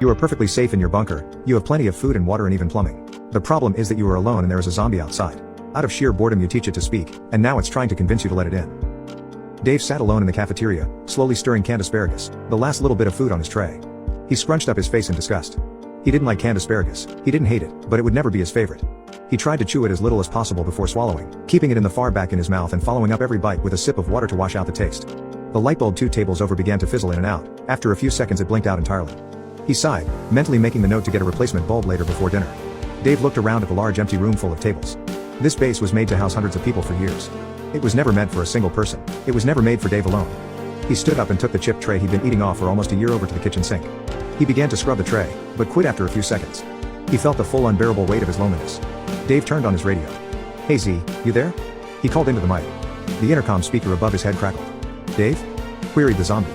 You are perfectly safe in your bunker, you have plenty of food and water and even plumbing. The problem is that you are alone and there is a zombie outside. Out of sheer boredom you teach it to speak, and now it's trying to convince you to let it in. Dave sat alone in the cafeteria, slowly stirring canned asparagus, the last little bit of food on his tray. He scrunched up his face in disgust. He didn't like canned asparagus, he didn't hate it, but it would never be his favorite. He tried to chew it as little as possible before swallowing, keeping it in the far back in his mouth and following up every bite with a sip of water to wash out the taste. The light bulb 2 tables over began to fizzle in and out. After a few seconds it blinked out entirely. He sighed, mentally making the note to get a replacement bulb later before dinner. Dave looked around at the large empty room full of tables. This base was made to house hundreds of people for years. It was never meant for a single person. It was never made for Dave alone. He stood up and took the chip tray he'd been eating off for almost a year over to the kitchen sink. He began to scrub the tray, but quit after a few seconds. He felt the full unbearable weight of his loneliness. Dave turned on his radio. "Hey Z, you there?" He called into the mic. The intercom speaker above his head crackled. "Dave?" queried the zombie.